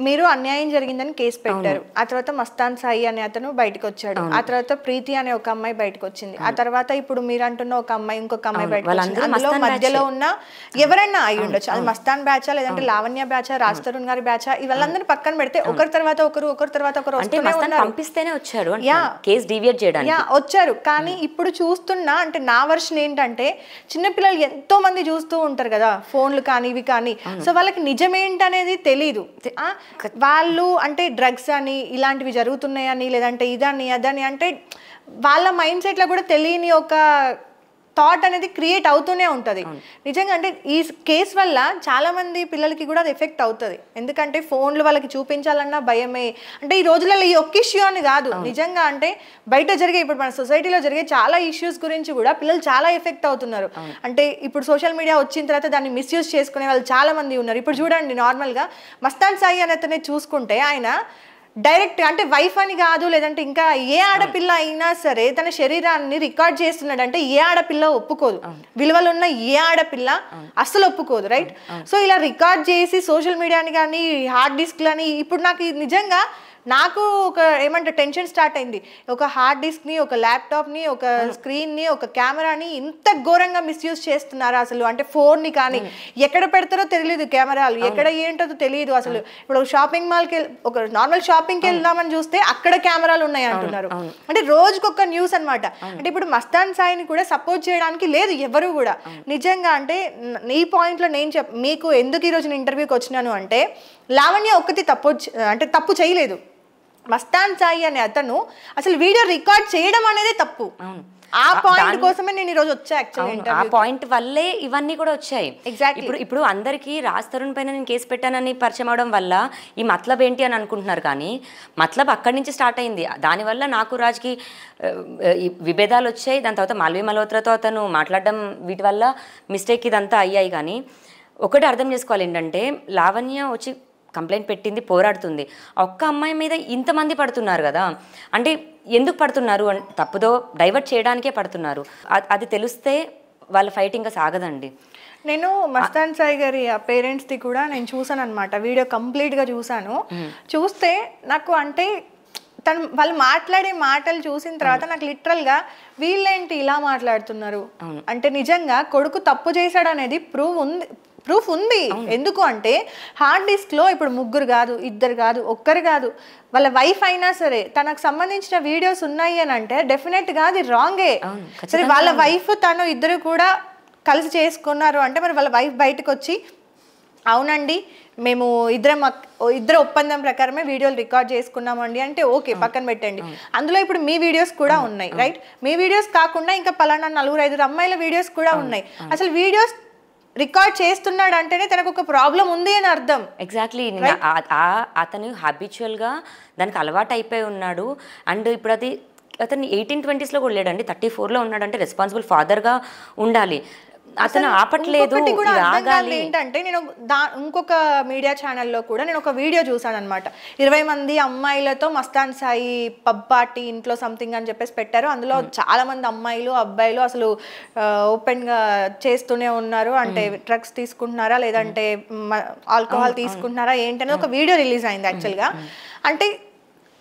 మీరు అన్యాయం జరిగిందని కేసు పెట్టారు. ఆ తర్వాత మస్తాన్ సాయి అనే అతను బయటకు వచ్చాడు. ఆ తర్వాత ప్రీతి అనే ఒక అమ్మాయి బయటకు వచ్చింది. ఆ తర్వాత ఇప్పుడు మీరు అంటున్న ఒక అమ్మాయి ఇంకొక అమ్మాయి బయటకు వచ్చింది. అందులో మధ్యలో ఉన్న ఎవరైనా అయి ఉండొచ్చు. అది మస్తాన్ బ్యాచా లేదంటే లావణ్య బ్యాచా రాజ్ తరుణ్ గారి బ్యాచా ఇవన్నీ పక్కన పెడితే ఒకరి తర్వాత ఒకరు వస్తూనే ఉన్నారు. పంపిస్తేనే వచ్చారు కేసు డీవియేట్ చేయడానికి వచ్చారు. కానీ ఇప్పుడు చూస్తున్నా అంటే నా వర్షన్ ఏంటంటే చిన్నపిల్లలు ఎంతో మంది చూస్తూ ఉంటారు కదా ఫోన్లు కానీ ఇవి కానీ. సో వాళ్ళకి నిజమేంటనేది తెలీదు. వాళ్ళు అంటే డ్రగ్స్ అని ఇలాంటివి జరుగుతున్నాయని లేదంటే ఇదని అదని అంటే వాళ్ళ మైండ్ సెట్లో కూడా తెలియని ఒక థాట్ అనేది క్రియేట్ అవుతూనే ఉంటుంది. నిజంగా అంటే ఈ కేసు వల్ల చాలా మంది పిల్లలకి కూడా అది ఎఫెక్ట్ అవుతుంది. ఎందుకంటే ఫోన్లు వాళ్ళకి చూపించాలన్నా భయమే. అంటే ఈ రోజులలో ఈ ఒక్క ఇష్యూ అని కాదు, నిజంగా అంటే బయట జరిగే ఇప్పుడు మన సొసైటీలో జరిగే చాలా ఇష్యూస్ గురించి కూడా పిల్లలు చాలా ఎఫెక్ట్ అవుతున్నారు. అంటే ఇప్పుడు సోషల్ మీడియా వచ్చిన తర్వాత దాన్ని మిస్యూజ్ చేసుకునే వాళ్ళు చాలా మంది ఉన్నారు. ఇప్పుడు చూడండి, నార్మల్గా మస్తాన్ సాయి అనే చూసుకుంటే ఆయన డైరెక్ట్ అంటే వైఫ్ అని కాదు లేదంటే ఇంకా ఏ ఆడపిల్ల అయినా సరే తన శరీరాన్ని రికార్డ్ చేస్తున్నాడంటే ఏ ఆడపిల్ల ఒప్పుకోదు. విలువలు ఉన్న ఏ ఆడపిల్ల అస్సలు ఒప్పుకోదు, రైట్? సో ఇలా రికార్డ్ చేసి సోషల్ మీడియాని కానీ హార్డ్ డిస్క్లని ఇప్పుడు నాకు నిజంగా నాకు ఒక ఏమంటే టెన్షన్ స్టార్ట్ అయింది. ఒక హార్డ్ డిస్క్ని, ఒక ల్యాప్టాప్ని, ఒక స్క్రీన్ని, ఒక కెమెరాని ఇంత ఘోరంగా మిస్యూజ్ చేస్తున్నారు అసలు. అంటే ఫోన్ని కానీ ఎక్కడ పెడతారో తెలియదు, కెమెరాలు ఎక్కడ ఏంటో తెలియదు అసలు. ఇప్పుడు షాపింగ్ మాల్కి ఒక నార్మల్ షాపింగ్కి వెళ్దామని చూస్తే అక్కడ కెమెరాలు ఉన్నాయి అంటున్నారు. అంటే రోజుకొక న్యూస్ అనమాట. అంటే ఇప్పుడు మస్తాన్ సాయిని కూడా సపోర్ట్ చేయడానికి లేదు ఎవరు కూడా. నిజంగా అంటే ఈ పాయింట్లో నేను మీకు ఎందుకు ఈరోజు నేను ఇంటర్వ్యూకి వచ్చినాను అంటే లావణ్య ఒక్కటి తప్పు చేయలేదు. మస్తాన్ సాయి అనే అతను అసలు వీడియో రికార్డ్ చేయడం అనేది తప్పు. ఆ పాయింట్ కోసమే నేను ఈరోజు వచ్చా. యాక్చువల్లీ ఆ పాయింట్ వల్లే ఇవన్నీ కూడా వచ్చాయి. ఇప్పుడు అందరికీ రాజ్ తరుణ్ పైన నేను కేసు పెట్టానని పరిచయం అవడం వల్ల ఈ మతలబ్ ఏంటి అని అనుకుంటున్నారు. కానీ మతలబ్ అక్కడి నుంచి స్టార్ట్ అయింది. దానివల్ల నాకు రాజ్కి విభేదాలు వచ్చాయి. దాని తర్వాత మాల్వి మల్హోత్రాతో అతను మాట్లాడడం, వీటి వల్ల మిస్టేక్ ఇదంతా అయ్యాయి. కానీ ఒకటి అర్థం చేసుకోవాలి ఏంటంటే లావణ్య వచ్చి కంప్లైంట్ పెట్టింది, పోరాడుతుంది. ఒక్క అమ్మాయి మీద ఇంతమంది పడుతున్నారు కదా, అంటే ఎందుకు పడుతున్నారు? తప్పుదో డైవర్ట్ చేయడానికే పడుతున్నారు. అది తెలిస్తే వాళ్ళ ఫైట్ ఇంకా సాగదండి. నేను మస్తాన్ సాయి గారి పేరెంట్స్ది కూడా నేను చూసాను అనమాట. వీడియో కంప్లీట్గా చూసాను. చూస్తే నాకు అంటే వాళ్ళు మాట్లాడే మాటలు చూసిన తర్వాత నాకు లిటరల్గా వీళ్ళేంటి ఇలా మాట్లాడుతున్నారు అంటే నిజంగా కొడుకు తప్పు చేశాడు అనేది ప్రూఫ్ ఉంది. ఎందుకు అంటే హార్డ్ డిస్క్లో ఇప్పుడు 3 కాదు, 2 కాదు, 1 కాదు, వాళ్ళ వైఫ్ అయినా సరే తనకు సంబంధించిన వీడియోస్ ఉన్నాయి అని అంటే డెఫినెట్గా అది రాంగే. సరే వాళ్ళ వైఫ్ తను ఇద్దరు కూడా కలిసి చేసుకున్నారు అంటే మరి వాళ్ళ వైఫ్ బయటకు వచ్చి అవునండి మేము ఇద్దరు ఒప్పందం ప్రకారమే వీడియోలు రికార్డ్ చేసుకున్నామండి అంటే ఓకే, పక్కన పెట్టండి. అందులో ఇప్పుడు మీ వీడియోస్ కూడా ఉన్నాయి, రైట్? మీ వీడియోస్ కాకుండా ఇంకా పలానా 4-5 అమ్మాయిల వీడియోస్ కూడా ఉన్నాయి. అసలు వీడియోస్ రికార్డ్ చేస్తున్నాడు అంటేనే తనకు ఒక ప్రాబ్లం ఉంది అని అర్థం. ఎగ్జాక్ట్లీ. అతను హ్యాబిచువల్గా దానికి అలవాటు అయిపోయి ఉన్నాడు. అండ్ ఇప్పుడు అతను 18-20s కూడా లేడండి, 34లో ఉన్నాడంటే రెస్పాన్సిబుల్ ఫాదర్గా ఉండాలి. అతను ఆపట్లేదు. ఏంటంటే నేను ఇంకొక మీడియా ఛానల్లో కూడా నేను ఒక వీడియో చూసాను అనమాట. 20 మంది అమ్మాయిలతో మస్తాన్ సాయి పబ్ పార్టీ ఇంట్లో సంథింగ్ అని చెప్పేసి పెట్టారు. అందులో చాలా మంది అమ్మాయిలు అబ్బాయిలు అసలు ఓపెన్గా చేస్తూనే ఉన్నారు. అంటే డ్రగ్స్ తీసుకుంటున్నారా లేదంటే ఆల్కహాల్ తీసుకుంటున్నారా ఏంటనేది ఒక వీడియో రిలీజ్ అయింది యాక్చువల్గా. అంటే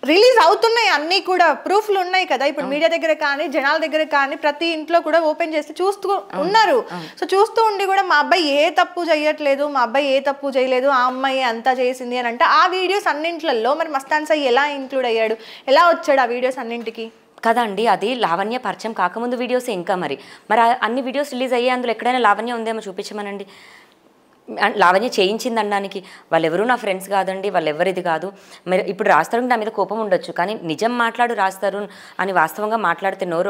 రిలీజ్ అవుతున్నాయి అన్నీ కూడా, ప్రూఫ్లు ఉన్నాయి కదా. ఇప్పుడు మీడియా దగ్గర కానీ జనాల దగ్గర కానీ ప్రతి ఇంట్లో కూడా ఓపెన్ చేసి చూస్తూ ఉన్నారు. సో చూస్తూ ఉండి కూడా మా అబ్బాయి ఏ తప్పు చేయట్లేదు, మా అబ్బాయి ఏ తప్పు చేయలేదు, ఆ అమ్మాయి అంతా చేసింది అని అంటే ఆ వీడియోస్ అన్నింటిలో మరి మస్తాన్ సాయి ఎలా ఇంక్లూడ్ అయ్యాడు, ఎలా వచ్చాడు ఆ వీడియోస్ అన్నింటికి కదండి? అది లావణ్య పరిచయం కాకముందు వీడియోస్ ఇంకా మరి అన్ని వీడియోస్ రిలీజ్ అయ్యాయి. అందులో ఎక్కడైనా లావణ్య ఉందేమో చూపించమనండి. లావణ్య చేయించింది అనడానికి వాళ్ళెవరూ నా ఫ్రెండ్స్ కాదండి, వాళ్ళెవరిది కాదు. మరి ఇప్పుడు రాజ్ తరుణ్ నా మీద కోపం ఉండొచ్చు, కానీ నిజం మాట్లాడు రాజ్ తరుణ్ అని వాస్తవంగా మాట్లాడితే నోరు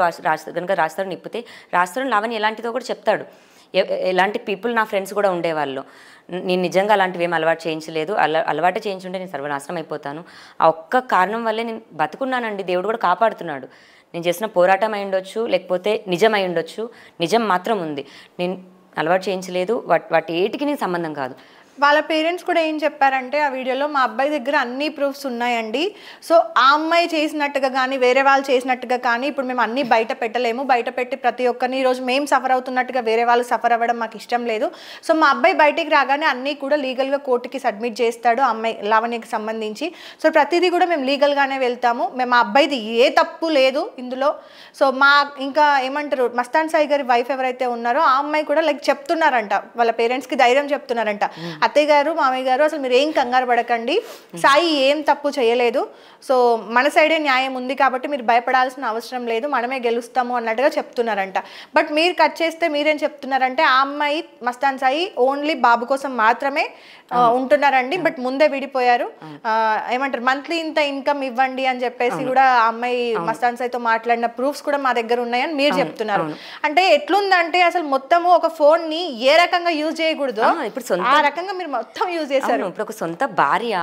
కనుక రాజ్ తరుణ్ నిప్పితే రాజ్ తరుణ్ లావణ్య ఎలాంటిదో కూడా చెప్తాడు. ఎలాంటి పీపుల్ నా ఫ్రెండ్స్ కూడా ఉండేవాళ్ళు. నేను నిజంగా అలాంటివి ఏం అలవాటు చేయించలేదు. అలవాటు చేయించుంటే నేను సర్వనాశనం అయిపోతాను. ఆ ఒక్క కారణం వల్లే నేను బతుకున్నానండి. దేవుడు కూడా కాపాడుతున్నాడు. నేను చేసిన పోరాటం అయి ఉండొచ్చు, లేకపోతే నిజం అయి ఉండొచ్చు. నిజం మాత్రం ఉంది. నేను అలవాటు చేయించలేదు. వాటి ఏటికి నేను సంబంధం కాదు. వాళ్ళ పేరెంట్స్ కూడా ఏం చెప్పారంటే ఆ వీడియోలో, మా అబ్బాయి దగ్గర అన్ని ప్రూఫ్స్ ఉన్నాయండి, సో ఆ అమ్మాయి చేసినట్టుగా కానీ వేరే వాళ్ళు చేసినట్టుగా కానీ ఇప్పుడు మేము అన్నీ బయట పెట్టలేము, బయట పెట్టి ప్రతి ఒక్కరిని ఈరోజు మేము సఫర్ అవుతున్నట్టుగా వేరే వాళ్ళు సఫర్ అవ్వడం మాకు ఇష్టం లేదు. సో మా అబ్బాయి బయటికి రాగానే అన్నీ కూడా లీగల్గా కోర్టుకి సబ్మిట్ చేస్తాడు అమ్మాయి లావణ్యకి సంబంధించి. సో ప్రతిదీ కూడా మేము లీగల్గానే వెళ్తాము, మేము మా అబ్బాయిది ఏ తప్పు లేదు ఇందులో. సో మా ఇంకా ఏమంటారు మస్తాన్ సాయి గారి వైఫ్ ఎవరైతే ఉన్నారో ఆ అమ్మాయి కూడా లైక్ చెప్తున్నారంట, వాళ్ళ పేరెంట్స్కి ధైర్యం చెప్తున్నారంట, అత్తయ్య గారు మామయ్య గారు అసలు మీరు ఏం కంగారు పడకండి, సాయి ఏం తప్పు చేయలేదు, సో మన సైడే న్యాయం ఉంది కాబట్టి మీరు భయపడాల్సిన అవసరం లేదు, మనమే గెలుస్తాము అన్నట్టుగా చెప్తున్నారంట. బట్ మీరు కట్ చేస్తే మీరేం చెప్తున్నారంటే ఆ అమ్మాయి మస్తాన్ సాయి ఓన్లీ బాబు కోసం మాత్రమే ఉంటున్నారండి, బట్ ముందే విడిపోయారు, ఏమంటారు మంత్లీ ఇంత ఇన్కమ్ ఇవ్వండి అని చెప్పేసి కూడా ఆ అమ్మాయి మస్తాన్ సాయితో మాట్లాడిన ప్రూఫ్స్ కూడా మా దగ్గర ఉన్నాయని మీరు చెప్తున్నారు. అంటే ఎట్లుందంటే అసలు మొత్తము ఒక ఫోన్ ని ఏ రకంగా యూజ్ చేయకూడదు ఆ రకంగా మీరు మొత్తం యూజ్ చేశారు. ఇప్పుడు ఒక సొంత భార్య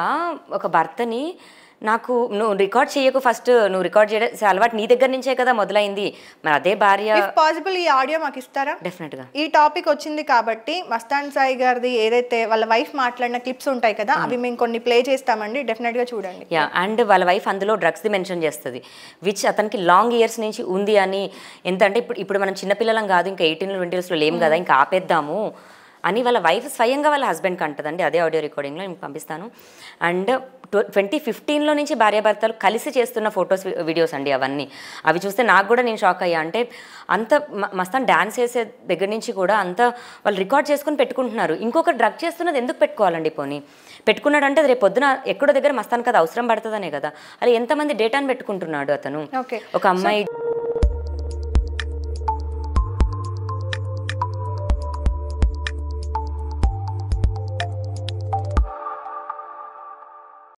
ఒక భర్తని నాకు నువ్వు రికార్డ్ చేయకు, ఫస్ట్ నువ్వు రికార్డ్ చేయడం అలవాటు నీ దగ్గర నుంచే కదా మొదలైంది, మరి అదే భార్య పాసిబుల్ ఈ ఆడియో మాకు ఇస్తారా? డెఫినెట్ గా. ఈ టాపిక్ వచ్చింది కాబట్టి మస్తాన్ సాయి గారిది ఏదైతే వాళ్ళ వైఫ్ మాట్లాడిన క్లిప్స్ ఉంటాయి కదా అవి మేము కొన్ని ప్లే చేస్తామండి, డెఫినెట్ గా చూడండి. యా, అండ్ వాళ్ళ వైఫ్ అందులో డ్రగ్స్ది మెన్షన్ చేస్తుంది, విచ్ అతనికి లాంగ్ ఇయర్స్ నుంచి ఉంది అని. ఎంత అంటే ఇప్పుడు మనం చిన్నపిల్లలం కాదు, ఇంకా 18 20 లేం కదా, ఇంకా ఆపేద్దాము అని వాళ్ళ వైఫ్ స్వయంగా వాళ్ళ హస్బెండ్కి అంటుందండి. అదే ఆడియో రికార్డింగ్లో నేను పంపిస్తాను. అండ్ 2015లో నుంచి భార్యాభర్తలు కలిసి చేస్తున్న ఫొటోస్ వీడియోస్ అండి అవన్నీ. అవి చూస్తే నాకు కూడా నేను షాక్ అయ్యా. అంటే అంత మస్తాన్ డ్యాన్స్ చేసే దగ్గర నుంచి కూడా అంత వాళ్ళు రికార్డ్ చేసుకుని పెట్టుకుంటున్నారు. ఇంకొక డ్రగ్ చేస్తున్నది ఎందుకు పెట్టుకోవాలండి? పోనీ పెట్టుకున్నాడంటే రేపు పొద్దున ఎక్కడో దగ్గర మస్తాన్ కదా అవసరం పడుతుందనే కదా. అలా ఎంతమంది డేటాను పెట్టుకుంటున్నాడు అతను. ఒక అమ్మాయి